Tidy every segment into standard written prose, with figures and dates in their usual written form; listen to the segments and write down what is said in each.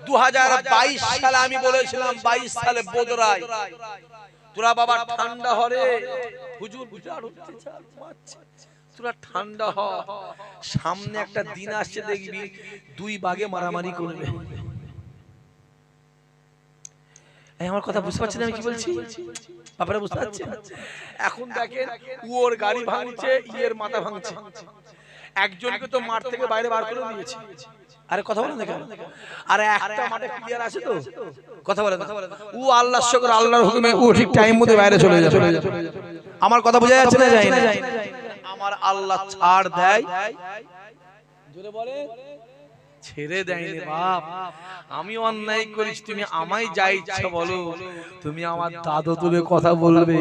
2022 সালে আমি বলেছিলাম 22 সালে বোদরায় তোরা বাবা ঠান্ডা হরে হুজুর বিরাট অত্যাচার মারছে, তোরা ঠান্ডা হ, সামনে একটা দিন আসছে দেখবি দুই বাগে মারামারি করবে। আমার কথা বুঝতে পারছেন আমি কি বলছি? আপনারা বুঝতে পারছেন? এখন দেখেন ওর গাড়ি ভাঙছে, ইয়ের মাথা ভাঙছে, একজনকে তো মাঠ থেকে বাইরে বার করে দিয়েছে। আরে কথা বলেন না কেন? আরে একটা মাঠে ক্লিয়ার আছে তো, কথা বলেন না। ও আল্লাহর শুকর, আল্লাহর হুকুমে ও ঠিক টাইম মতো বাইরে চলে যাবে। আমার কথা বোঝা যাচ্ছে না? যায় না? আমার আল্লাহ ছাড় দেয়, জোরে বলে ছেড়ে দেয়নি বাপ। আমি অন্যায় করেছি, তুমি আমায় যা ইচ্ছা বলো, তুমি আমার দাদু তুলে কথা বলবে,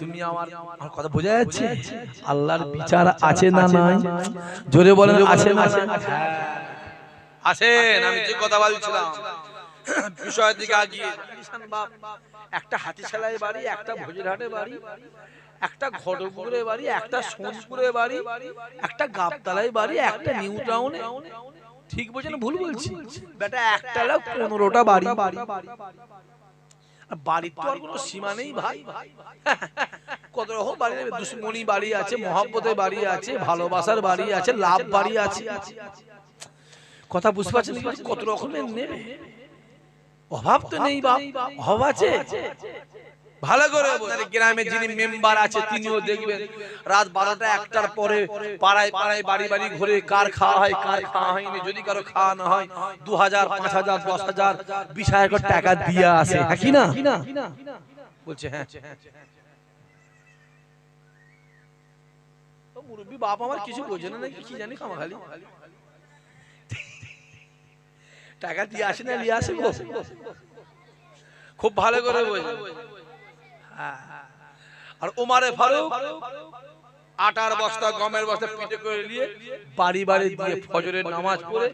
তুমি আমার কথা বোঝা যাচ্ছে? আল্লাহর বিচার আছে না নাই? জোরে বলেন আছে না? আছেন। আমি যে কথা বলছিলাম বিষয়ের দিকে আগিয়ে বাপ, একটা হাতিশালায় বাড়ি, একটা ভোজরহাটে বাড়ি, একটা ঘটকপুরে বাড়ি, একটা সোনপুরে বাড়ি, একটা গাবতলায় বাড়ি, একটা নিউ টাউনে। ঠিক বলছেন ভুল বলছি? বেটা একটা লাখ 15টা বাড়ি। বাড়ির তো আর কোনো সীমা নেই ভাই। কত রকম বাড়ি, দুশ্মনী বাড়ি আছে, মহব্বতের বাড়ি আছে, ভালোবাসার বাড়ি আছে, লাভ বাড়ি আছে। কথা বুঝতে পারছেন? কত রকমের নেবে, অভাব তো নেই বাপ, অভাব আছে। ভালো করে গ্রামে যিনি মেম্বার আছে তিনিও দেখবেন রাত 12টা 1টার পরে পাড়ায় পাড়ায় বাড়ি বাড়ি ঘুরে কার খাওয়া হয় কার খাওয়া হয়নি, যদি কারো খাওয়া না হয় 2000 5000 10,000 20,000 করে টাকা দিয়ে আসে। হ্যাঁ কি না বলছে? হ্যাঁ তো মুরব্বি বাপ আমার কিছু বোঝে না নাকি কি জানি, খামাখালি টাকা দিয়ে আসে না নিয়ে আসে গো, খুব ভালো করে বোঝে। আর ওমারে ফারুক আটার বস্তা গমের বস্তা পিঠে করে নিয়ে বাড়ি বাড়ি দিয়ে ফজরের নামাজ পড়ে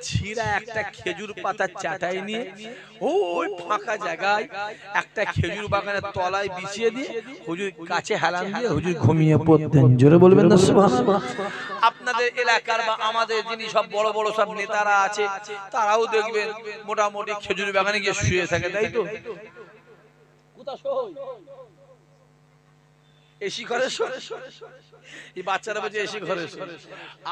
ছিঁড়া একটা খেজুর পাতা চাটাই নিয়ে ওই ফাঁকা জায়গায় একটা খেজুর বাগানের তলায় বিছিয়ে দিয়ে হুজুর কাছে হেলান দিয়ে হুজুর ঘুমিয়ে পড়তেন। জোরে বলবেন না সুবহানাল্লাহ? আপনাদের এলাকার বা আমাদের যিনি সব বড় বড় সব নেতারা আছে তারাও দেখবেন মোটামুটি খেজুর বাগানে গিয়ে শুয়ে থাকে, তাই তো? এসি ঘরে এই বাচ্চারা বলছে এসি ঘরে।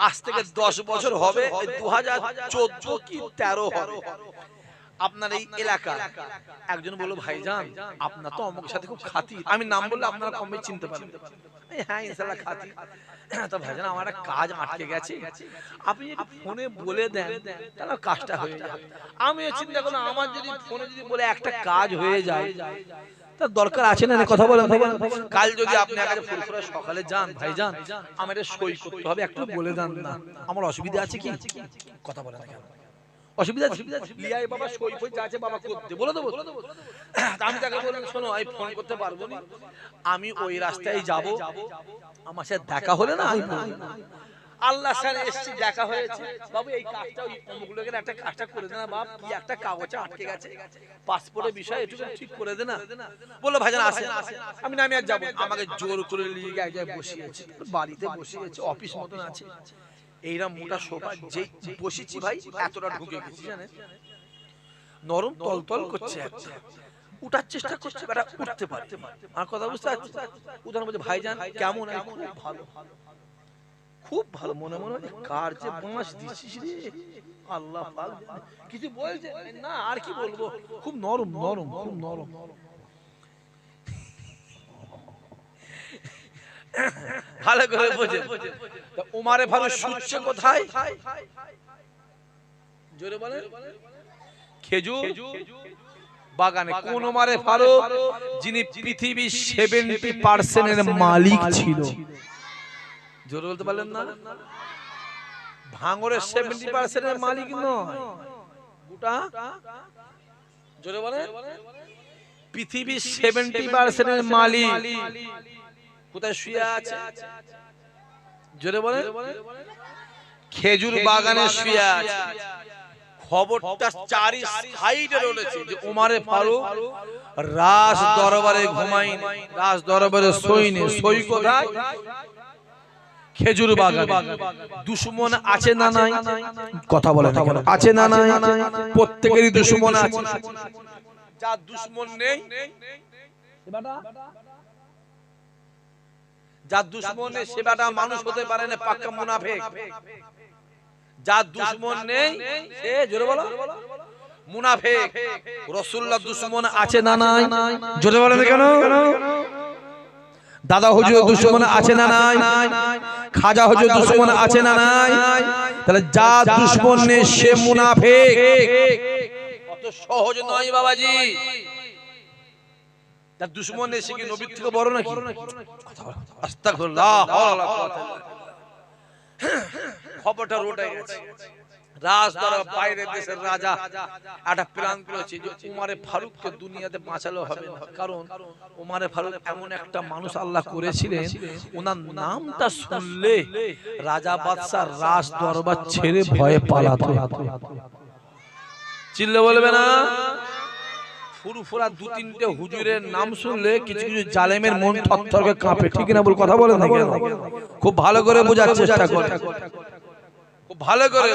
আজ থেকে 10 বছর হবে, 2014 কি 13 হবে। আপনার এই এলাকা একজন বলল ভাইজান আপনার তো অমুকের সাথে খুব খাতির, আমি নাম বললে আপনারা কমবে চিনতে পারবেন। হ্যাঁ ইনশাআল্লাহ খাতির। তো ভাইজান আমার একটা কাজ আটকে গেছে, আপনি যদি ফোনে বলে দেন তাহলে কাজটা হয়ে যাবে। আমি চিন্তা করলাম আমার যদি ফোনে যদি বলে একটা কাজ হয়ে যায় তার দরকার আছে না? কথা বলেন। কাল যদি আপনি আগে ফুরফুরা সকালে যান, ভাইজান আমার এটা সই করতে হবে, একটু বলে দেন না, আমার অসুবিধা আছে কি? কথা বলেন না কেন? অসুবিধা আছে? লিয়াই বাবা সই ফই যা আছে বাবা করতে বলে দেবো। আমি তাকে বললাম শোনো আমি ফোন করতে পারবো না, আমি ওই রাস্তায় যাব, আমার সাথে দেখা হলে না আমি বলবো আল্লাহ স্যার এসছি দেখা হয়েছে বাবু এই কাজটা ওই অমুক লোকের একটা কাজটা করে দেনা বাপ, কি একটা কাগজে আটকে গেছে পাসপোর্টের বিষয় একটু ঠিক করে দেনা। বললো ভাইজান আসেন। আমি না আমি আর যাবো, আমাকে জোর করে নিয়ে এক জায়গায় বসিয়েছে, বাড়িতে বসিয়েছে, অফিস মতন আছে, এইরকম মোটা সোফা যেই বসেছি ভাই এতটা ঢুকে গেছি জানেন, নরম তলতল করছে, একটা উঠার চেষ্টা করছে বেটা উঠতে পারে। আমার কথা বুঝতে পারছি? উদাহরণ বলছে ভাইজান কেমন? খুব ভালো, খুব ভালো। মনে মনে কার যে বাঁশ দিছিস রে আল্লাহ পাক, কিছু বলছে না আর কি বলবো, খুব নরম নরম খুব নরম। ভালো করে বোঝে ওমারে ফারুক শুচ্ছে কোথায়? জোরে বলেন। খেজুর বাগানে। কোন ওমারে ফারুক? যিনি পৃথিবীর 70% এর মালিক ছিল। জোরে বলতে পারলেন না? ভাঙরের 70% এর মালিক নয়, গোটা জোরে বলেন পৃথিবীর 70% এর মালিক কোথায় শুয়ে আছে? জোরে বলেন। খেজুর বাগানে শুয়ে আছে। খবরটা চারি সাইডে রয়েছে যে ওমারে ফারুক রাজ দরবারে ঘুমায়নি, রাজ দরবারে শোয়নি। শোয় কোথায়? খেজুর বাগান দুশমন আছে না নাই? কথা বলে না কেন? আছে না নাই? প্রত্যেকেরই দুশমন আছে। যার দুশমন নেই, যার দুশমন নেই সে বেটা মানুষ হতে পারে না, পাক্কা মুনাফিক। যার দুশমন নেই সে, জোরে বলো, মুনাফিক। রাসূলুল্লাহ দুশমন আছে না নাই? জোরে বলেন কেন? দাদা হুজুর দুশমন আছে না নাই? খাজা হুজুর দুশমন আছে না নাই? তাহলে যার দুশমন নেই সে মুনাফিক। কত সহজ নয় বাবাজি। যার দুশমন নেই সে কি নবীর থেকে বড় নাকি? আস্তাগফিরুল্লাহ। খবরটা রোটে গেছে। রাজদরবার বাইরের দেশের রাজা একটা প্ল্যান করেছে যে উমারে ফারুককে দুনিয়াতে বাঁচালো হবে না, কারণ উমারে ফারুক এমন একটা মানুষ আল্লাহ করেছিলেন, ওনার নামটা শুনলে রাজা বাদশা রাজদরবার ছেড়ে ভয়ে পালাতো। চিল্লে বলবে না? ফুরফুরা দু তিনটে হুজুরের নাম শুনলে কিছু কিছু জালেমের মন থরথর করে কাঁপে। ঠিক না? বল কথা বলেন না কেন? খুব ভালো করে বোঝার চেষ্টা করে, খুব ভালো করে।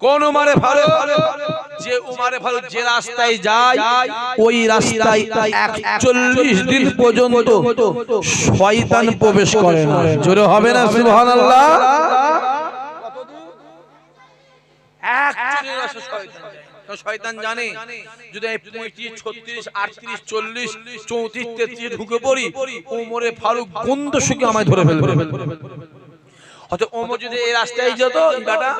কোন উমারে ফারুক? যে উমারে ফারুক যে রাস্তায় যায় ওই রাস্তায় 41 দিন পর্যন্ত শয়তান প্রবেশ করে না। জোরে হবে না সুবহানাল্লাহ? শয়তান জানে যদি 35, 36, 38, 40, 34, 33 ঢুকে পড়ি, ওমরে ফারুক গন্ধ শুকে আমায় ধরে ফেলবে। হয়তো ওমর যদি এই রাস্তায় যেত, বেটা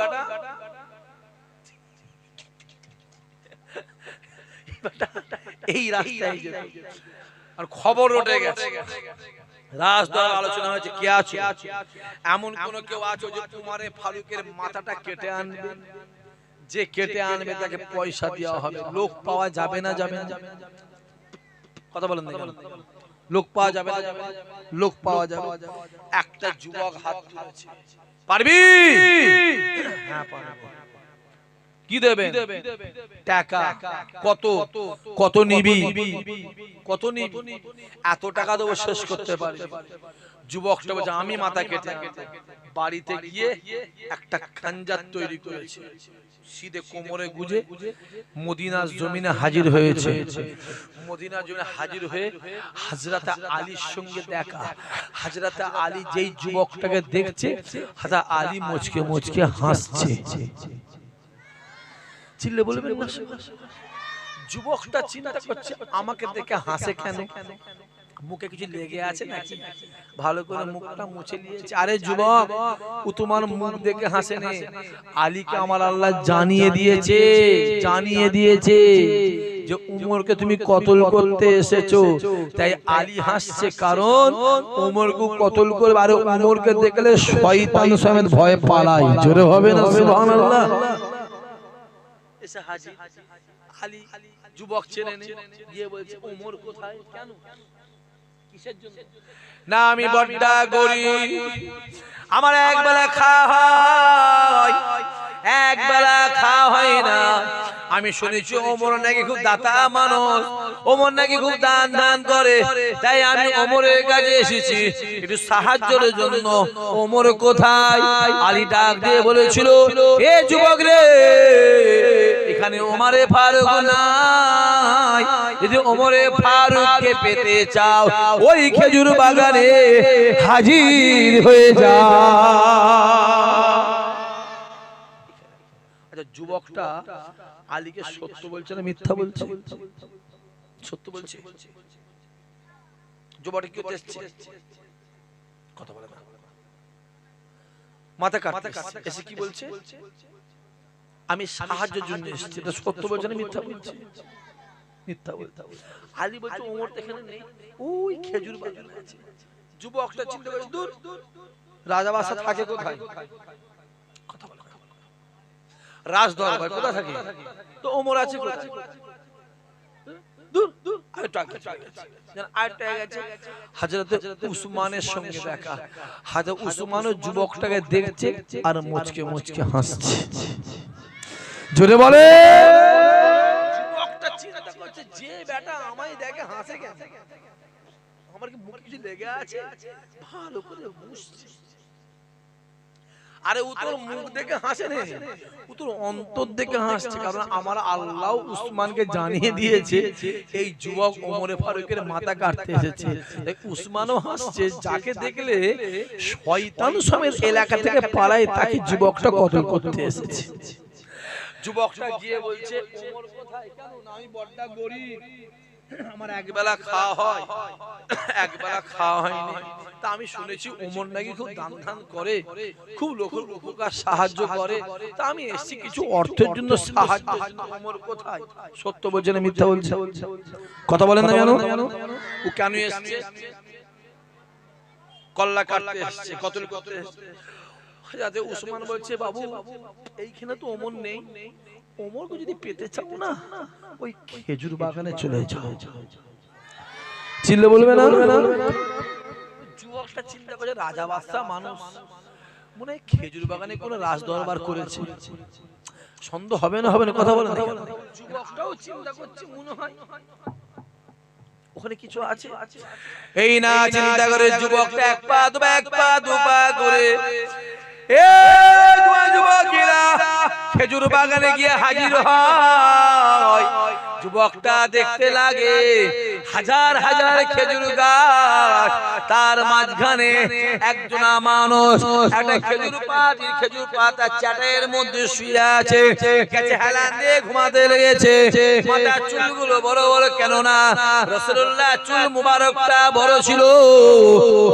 এই রাস্তায় যেত, আর খবর উঠে গেছে। রাজদরবার আলোচনা হয়েছে, কে আছে এমন কোন কেউ আছে যে উমারে ফারুকের মাথাটা কেটে আনবে? যে কেটে আনবে তাকে পয়সা দেওয়া হবে। লোক পাওয়া যাবে না? যাবে না? কথা বলেন না কেন? লোক পাওয়া যাবে না? লোক পাওয়া যাবে। একটা যুবক হাত তুলেছে, পারবি? হ্যাঁ পারবো। কি দেবে? টাকা। কত? কত নিবি? কত নিবি? এত টাকা দেবো, শেষ করতে পারি। যুবকটা বলছে আমি মাথা কেটে বাড়িতে গিয়ে একটা খানজাত তৈরি করেছি, সিধে কোমরে গুজে মদিনার জমিনে হাজির হয়েছে। মদিনার জমিনে হাজির হয়ে হযরত আলীর সঙ্গে দেখা। হযরত আলী যেই যুবকটাকে দেখছে, হযরত আলী মুচকে মুচকে হাসছে। চিল্লে বলবেন না? যুবকটা চিন্তা করছে আমাকে দেখে হাসে কেন? মুখে কিছু লেগে আছে নাকি? ভালো করে মুখটা মুছে নিয়েছে। আরে যুবক, ও তোমার মুখ দেখে হাসে না, আলীকে আমার আল্লাহ জানিয়ে দিয়েছে, জানিয়ে দিয়েছে যে উমরকে তুমি কতল করতে এসেছো। তাই আলী হাসছে, কারণ উমরকে কতল করবে, আর উমরকে দেখলে শয়তান সমেত ভয় পালায়। জোরে হবে না সুবহানাল্লাহ? এসে হাজির আলী। যুবক চেনে গিয়ে বলছে উমর কোথায়? কেন? কিসের জন্য? না আমি বড্ডা গরিব, আমার একবেলা খাওয়া হয়, একবেলা খাওয়া হয় না। আমি শুনেছি ওমর নাকি খুব দাতা মানুষ, ওমর নাকি খুব দান দান করে, তাই আমি ওমরের কাছে এসেছি একটু সাহায্যের জন্য। ওমর কোথায়? আলী ডাক দিয়ে বলেছিল, এ যুবক রে, এখানে ওমরে ফারুক নাই। যদি ওমরে ফারুককে পেতে চাও, ওই খেজুর বাগানে হাজির হয়ে যাও। আচ্ছা, যুবকটা আলীকে সত্য বলছে না মিথ্যা বলছে? সত্য বলছে। যুবকটা কি করছে? কথা বলে না, মাথা কাটতে এসে কি বলছে? আমি সাহায্যের জন্য এসেছি। এটা সত্য বলছে না মিথ্যা বলছে? মিথ্যা বলছে। আলী বলছে ওমর তো এখানে নেই, ওই খেজুর বাগানে আছে। যুবকটা চিন্তা করছে, দূর, রাজা বাদশা থাকে কোথায়? কথা বলে না। রাজদরবার কোথায় থাকে? তো ওমর আছে কোথায়? দূর, আরেকটু আগে গেছে। হযরত উসমানের সঙ্গে দেখা। হযরত উসমান যুবকটাকে দেখছে আর মুচকে মুচকে হাসছে। জোরে বলে। যুবকটা চিন্তা করছে, যে বেটা আমায় দেখে হাসে কেন? আমার কি মুখে কিছু লেগে আছে? ভালো করে বুঝছে। আরে ও তোর মুখ দেখে হাসে না, ও তোর অন্তর দেখে হাসছে। কারণ আমার আল্লাহ উসমানকে জানিয়ে দিয়েছে এই যুবক ওমরে ফারুকের মাথা কাটতে এসেছে। তাই উসমানও হাসছে, যাকে দেখলে শয়তান সমেত এলাকা থেকে পালায় তাকে যুবকটা কতল করতে এসেছে। যুবকটা গিয়ে বলছে ওমর কোথায়? কেন না আমি বড়টা গরিব, আমার একবেলা খাওয়া হয়, একবেলা খাওয়া হয়নি। তা আমি শুনেছি ওমর নাকি খুব দান ধান করে, খুব লোকের উপকার সাহায্য করে। তা আমি এসেছি কিছু অর্থের জন্য সাহায্য। ওমর কোথায়? সত্য বলছে না মিথ্যা বলছে? কথা বলেন না কেন? ও কেন এসেছে? কল্লা কাটতে এসেছে, কতল করতে এসেছে। যাতে উসমান বলছে বাবু এইখানে তো ওমর নেই, ওমরকে যদি পেতে চাও না ওই খেজুর বাগানে চলে যাও। চিল্লে বলবে না? যুবকটা চিন্তা করে রাজা বাদশা মানুষ, মনে হয় খেজুর বাগানে কোনো রাজ দরবার করেছে, সন্দেহ হবে না? হবে না? কথা বলে না। যুবকটাও চিন্তা করছে মনে হয় ওখানে কিছু আছে। এই না চিন্তা করে যুবকটা এক পা দুপা করে খেজুর বাগানে গিয়ে হাজির হয়। যুবকটা দেখতে লাগে হাজার হাজার খেজুর গাছ, তার মাঝখানে একজনা মানুষ একটা খেজুর পাতা চাটের মধ্যে শুয়ে আছে, গেছে হেলান দিয়ে ঘুমাতে লেগেছে। মাথার চুলগুলো বড় বড়, কেননা রাসূলুল্লাহ চুল মুবারকটা বড় ছিল,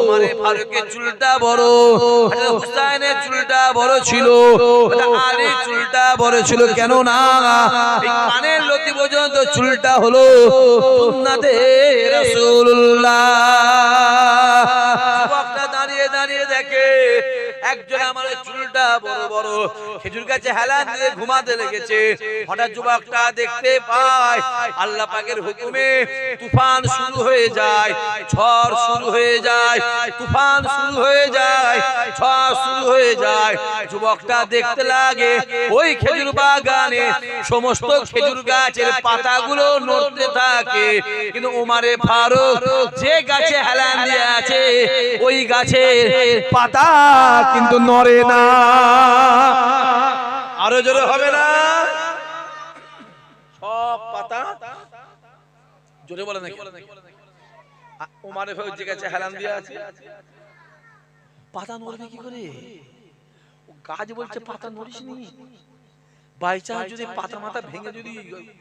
ওমর ফারুকের চুলটা বড়, হুসাইনের চুলটা বড় ছিল, আলীর চুলটা বড় ছিল, কেননা এই কানের লতি পর্যন্ত চুলটা হলো সুন্নাতে রাসূলুল্লাহ। যুবকটা দাঁড়িয়ে দাঁড়িয়ে দেখে একজন আমার চুলটা বড় বড় খেজুর গাছে হেলান দিয়ে ঘুমাতে লেগেছে। হঠাৎ যুবকটা দেখতে পায় আল্লাহ পাকের হুকুমে তুফান শুরু হয়ে যায়, ঝড় শুরু হয়ে যায়, তুফান শুরু হয়ে যায়, ঝড় শুরু হয়ে যায়। যুবকটা দেখতে লাগে ওই খেজুর বাগানে সমস্ত খেজুর গাছের পাতাগুলো নড়তে থাকে, কিন্তু ওমরে ফারুক যে গাছে হেলান দিয়ে আছে ওই গাছের পাতা কিন্তু নড়ে না। আরো জোরে হবে না? সব পাতা জোরে বলে নাকি? ওমরে ফারুক যে গাছে হেলান দিয়ে আছে পাতা নড়বে কি করে? গাছ বলছে পাতা নড়িসনি, বাই চান্স যদি পাতা মাথা ভেঙে যদি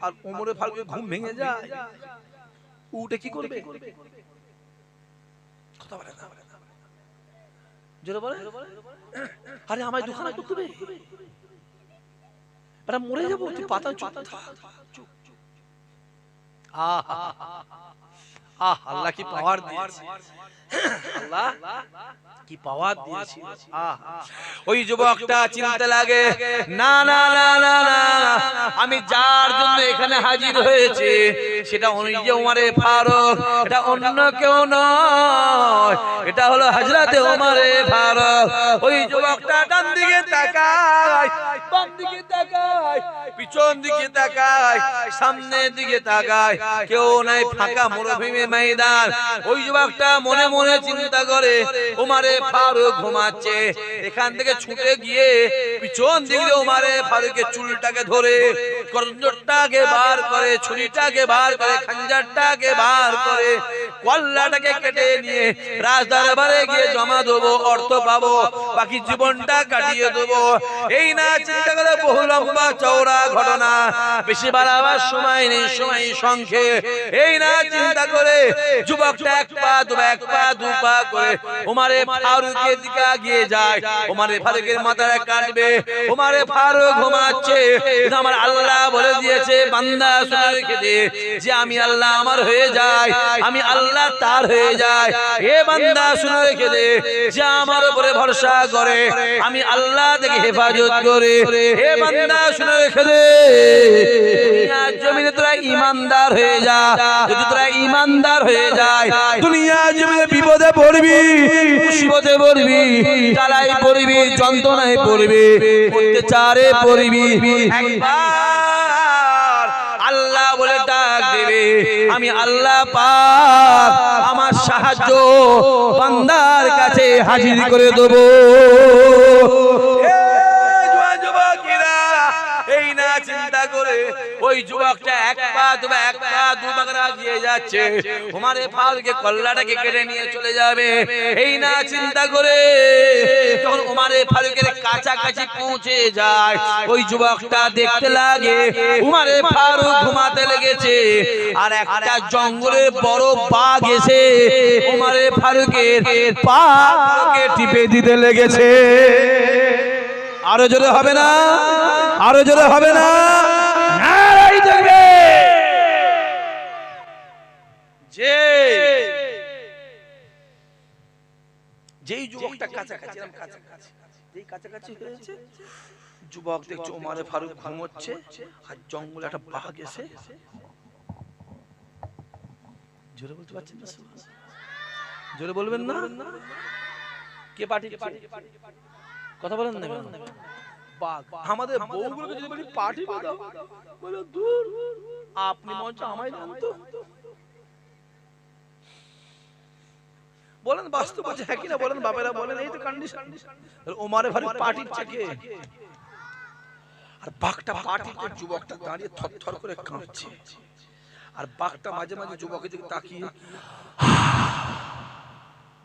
আর ওমরে ফারুকের ঘুম ভেঙে যায় উঠে কি করবে? কথা বলে না? জোরে বলে। আরে আমায় দুখানা করতে হবে, আরে মরে যাবো, তুই পাতা চুপ থাক। আল্লাহ কি পাওয়ার দিয়েছে, আল্লাহ কি পাওয়ার দিয়েছে। ওই যুবকটা চিন্তা লাগে না না না না না, আমি যার জন্য এখানে হাজির হয়েছে সেটা ওমরে ফারুক, এটা অন্য কেউ নয়, এটা হলো হযরতে ওমরে ফারুক। ওই যুবকটা ডান দিকে তাকায়, বাম দিকে তাকায়, পিছন দিকে তাকায়, সামনের দিকে তাকায়, কেউ নাই, ফাঁকা মরুভূমি ময়দান। ওই যুবকটা মনে মনে চিন্তা করে ওমরে ফারুক ঘুমাচ্ছে, এখান থেকে ছুটে গিয়ে পিছন দিকে ওমরে ফারুকের চুলটাকে ধরে খঞ্জরটাকে বার করে, ছুরিটাকে বার করে, খঞ্জরটাকে বার করে, কল্লাটাকে কেটে নিয়ে রাজদরবারে গিয়ে জমা দেবো, অর্থ পাবো, বাকি জীবনটা কাটিয়ে দেবো। এই না চিন্তা করে বহু লম্বা চওড়া ঘটনা, বেশি বাড়াবার সময় নেই, সময় সংক্ষেপ। এই না চিন্তা করে যুবকটা এক পা দুপা করে ওমরে ফারুকের দিকে এগিয়ে যায়। ওমরে ফারুকের মাথাটা কাটবে, ওমরে ফারুক ঘুমাচ্ছে। আমার আল্লাহ বলে দিয়েছে বান্দা শুনে রেখে দে যে আমি আল্লাহ আমার হয়ে যায়, আমি আল্লাহ তার হয়ে যায়। এ বান্দা শুনে রেখে দে যে আমার উপরে ভরসা করে আমি আল্লাহ থেকে হেফাজত করে। এ বান্দা শুনে রেখে দে দুনিয়ার জমিনে তোরা ঈমানদার হয়ে যা, যদি তোরা ঈমানদার হয়ে যায় দুনিয়ার জমিনে বিপদে পড়বি, মুসিবতে পড়বি, জ্বালায় পড়বি, যন্ত্রণায় পড়বি, অত্যাচারে পড়বি। একবার আল্লাহ বলে ডাক দেবে আমি আল্লাহ পাক, আমার আমার সাহায্য বান্দার কাছে হাজির করে দেব। এই না চিন্তা করে ওই যুবকটা এক পা দুবার এগিয়ে যাচ্ছে, উমারে ফারুকের কল্লাটাকে কেটে নিয়ে চলে যাবে। এই না চিন্তা করে যখন উমারে ফারুকের কাছাকাছি পৌঁছে যায়, ওই যুবকটা দেখতে লাগে উমারে ফারুক ঘুমাতে লেগেছে, আর একটা জঙ্গলের বড় বাঘ এসে উমারে ফারুকের পাকে টিপে দিতে লেগেছে। আরো জোরে হবে না? আরো জোরে হবে না? নারাই দেখবে যে যেই যুবকটা কাছাকাছি যেই কাছাকাছি হয়েছে, যুবক দেখছে উমারে ফারুক ঘুমোচ্ছে, আর জঙ্গলে একটা বাঘ এসে, জোরে বলতে পারছেন না? জোরে বলবেন না? কে পার্টি কথা বলেন না? বাঘ। আমাদের বউগুলোকে যদি বলি পার্টি দাও, বলে দূর, আপনি মঞ্চ আমায় দেন তো। বলেন বাস্তব আছে হ্যাঁ কিনা বলেন, বাবারা বলেন, এই তো কন্ডিশন। ওমারে ফারুক পার্টির চেকে, আর বাঘটা পার্টিতে, যুবকটা দাঁড়িয়ে থরথর করে কাঁপছে, আর বাঘটা মাঝে মাঝে যুবকের দিকে তাকিয়ে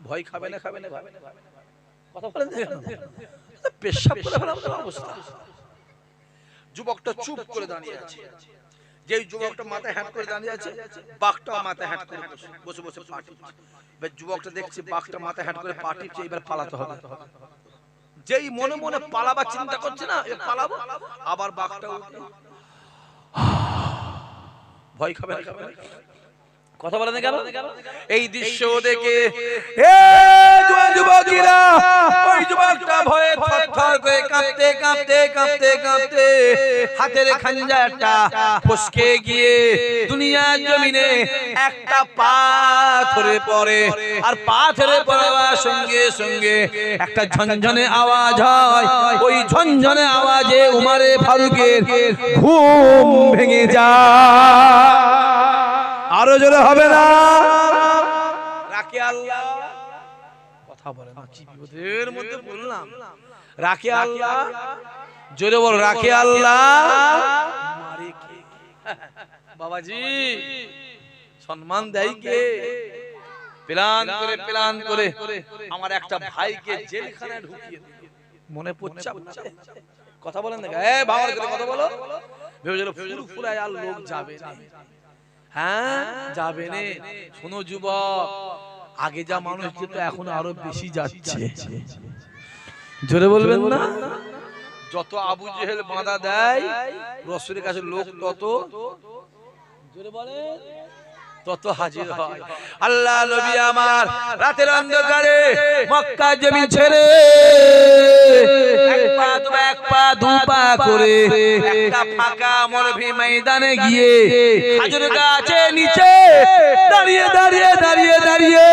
ভয় খাবে না খাবে না কথা বলেন, পেশাব করে ফেলাম অবস্থা। যুবকটা চুপ করে দাঁড়িয়ে আছে, যেই যুবকটা মাথায় হ্যাট করে দাঁড়িয়ে আছে, বাঘটা মাথায় হ্যাট করে বসে বসে পাটি। এবার যুবকটা দেখছে বাঘটা মাথায় হ্যাট করে পাটিছে, এবার পালাতে হবে। যেই মনে মনে পালাবার চিন্তা করছে না, এ পালাবো, আবার বাঘটা ভয় খাবে না খাবে না কথা বলেন কেন? এই দৃশ্য দেখে যুবকেরা, ওই যুবকটা ভয়ে থরথর করে কাঁপতে কাঁপতে কাঁপতে কাঁপতে হাতের খাঞ্জাটা ফসকে গিয়ে দুনিয়ার জমিনে একটা পাথরে পড়ে, আর পাথরে পড়ার সঙ্গে সঙ্গে একটা ঝনঝনে আওয়াজ হয়। ওই ঝনঝনে আওয়াজে উমারে ফারুকের ঘুম ভেঙে যায়। আরো জোরে হবে না? রাখে আল্লাহ, কথা বলে না, কি বিপদের মধ্যে বললাম। রাখে আল্লাহ, জোরে বল, রাখে আল্লাহ, মারে কে? বাবাজি সম্মান দেয় কে? প্ল্যান করে আমার একটা ভাইকে জেলখানায় ঢুকিয়ে দিল। মনে পড়ছে কথা বলেন না? বাবার করে কথা বলো। ভেবেছিল ফুরফুরায় আর লোক যাবে না, হ্যাঁ যাবে না। শোনো যুবক, আগে যা মানুষ যেত এখন আরো বেশি যাচ্ছে। জোরে বলবেন না? যত আবু জেহেল বাঁধা দেয় রাসূলের কাছে লোক তত, জোরে বলেন, তত হাজির হয়। আল্লাহ নবী আমার রাতের অন্ধকারে মক্কা জমি ছেড়ে এক পা দু পা করে একটা ফাঁকা মরুভূমি ময়দানে গিয়ে খেজুর গাছের নিচে দাঁড়িয়ে দাঁড়িয়ে দাঁড়িয়ে দাঁড়িয়ে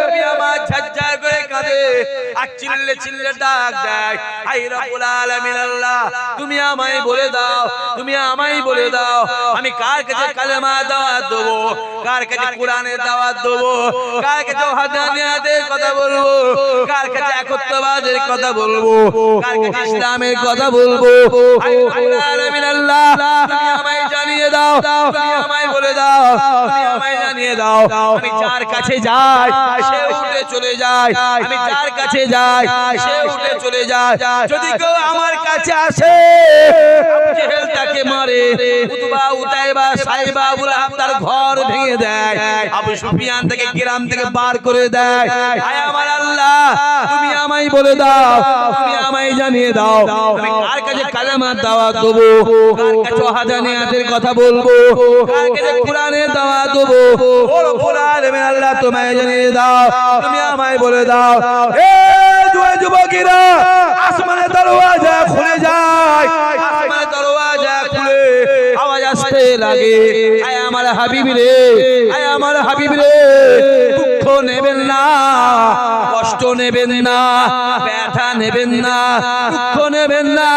নবী আমার ঝরঝর করে কাঁদে, আর চিল্লে চিল্লে ডাক দেয়, হায় রব্বুল আলামিন আল্লাহ, তুমি আমায় বলে দাও, তুমি আমায় বলে দাও, আমি কার কাছে কালেমা দাওয়াত দেবো, কার কাছে কোরআনের দাওয়াত দেবো, কার কাছে ওয়াহদানিয়াতের কথা বলবো, কার কাছে একত্ববাদের কথা বলবো, কার কাছে ইসলামের কথা বলবো। হায় রব্বুল আলামিন আল্লাহ, তুমি আমায় জানিয়ে দাও, তুমি আমায় বলে দাও, তুমি আমায় জানিয়ে দাও। আমি যার কাছে যাই সে উঠে চলে যায়, আমি যার কাছে যাই সে উঠে চলে যায়। যদি কেউ আমার কাছে আসে আবু জেহেল তাকে মারে, উতবা উতাইবা সাইবা আবু লাহাব তার ঘর ভেঙে দেয়, আবু সুফিয়ান তাকে গ্রাম থেকে বার করে দেয়। হায় আমার আল্লাহ, তুমি আমায় বলে দাও, তুমি আমায় জানিয়ে দাও, আমি কার কাছে কালেমার দাওয়াত দেবো, কার কাছে ওয়াহদানিয়াতের কথা বলবো, কার কাছে কোরআনের দাওয়াত দেবো। ও রব্বুল আলামিন আল্লাহ, তোমায় জানিয়ে দাও, তুমি আমায় বলে দাও। এ যুবকেরা, আসমানের দরওয়াজা খুলে যায়, আসমানের দরওয়াজা খুলে আওয়াজ আসতে লাগে, আয় আমার হাবিব রে, আয় আমার হাবিব রে, দুঃখ নেবেন না, কষ্ট নেবেন না, ব্যথা নেবেন না, দুঃখ নেবেন না।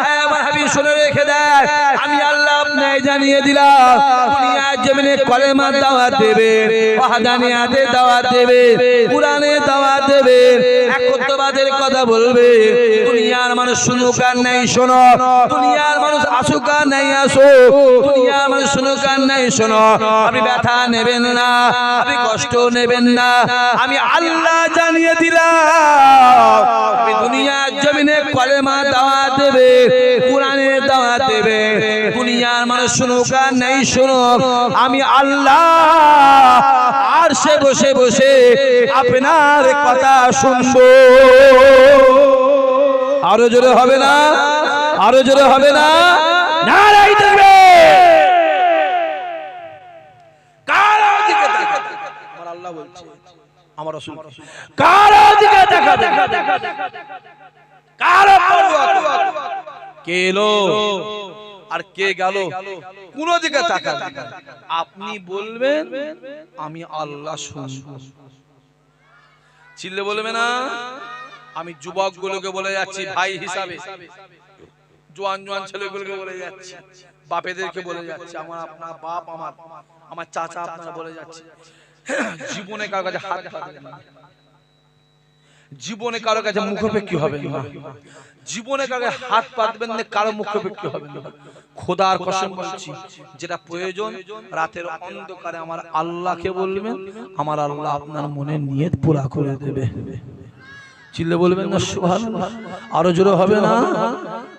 আয় আমার হাবিব শুনে রেখে দেয়, আমি আল্লাহ আপনাকে জানিয়ে দিলাম দুনিয়ার জমিনে কলেমা দাওয়াত দেবে, ওয়াহদানিয়াতে দাওয়াত দেবে, কুরআনে দাওয়াত দেবে, একত্ববাদের কথা বলবে। দুনিয়ার মানুষ শুনুক আর নাই শোনো, দুনিয়ার মানুষ আসুক আর নাই আসো, দুনিয়ার মানুষ শুনুক আর নাই শোনো, আপনি ব্যথা নেবেন না, আপনি কষ্ট নেবেন না। আমি আল্লাহ জানিয়ে দিলাম আপনি দুনিয়ার জমিনে কলেমা দাওয়াত দেবে, কুরআনে দাওয়াত দেবে, দুনিয়ার মানুষ শুনুক আর নাই শুনুক, আমি আল্লাহ আরশে বসে বসে আপনার কথা শুনবো। আরো জোরে হবে না? আরো জোরে হবে না? নারায়ে তাকবীর। কারো দিকে তাকাবে আমার আল্লাহ বলছে, আমার রাসূল কারো দিকে তাকাবে, কারো পরোয়া করবে না। কে এলো আর কে গেল কোন দিকে তাকাবে না। আপনি বলবেন আমি আল্লাহ শুনবো। চিল্লে বলবে না। আমি যুবকগুলোকে বলে যাচ্ছি ভাই হিসাবে, জোয়ান জোয়ান ছেলেগুলোকে বলে যাচ্ছি, বাপেদেরকে বলে যাচ্ছি, আমার আপনার বাপ, আমার চাচা আপনারা বলে যাচ্ছি, জীবনে কারো কাছে হাত পাতবেন না, জীবনে কারো কাছে মুখাপেক্ষী হবেন না, জীবনে কারো হাত পাতবেন না, কারো মুখাপেক্ষী হবেন না। খোদার কসম বলছি, যেটা প্রয়োজন রাতের অন্ধকারে আমার আল্লাহকে বলবেন, আমার আল্লাহ আপনার মনের নিয়ত পুরা করে দেবে। চিল্লে বলবেন না সুবহানাল্লাহ? আরো জোরে হবে না?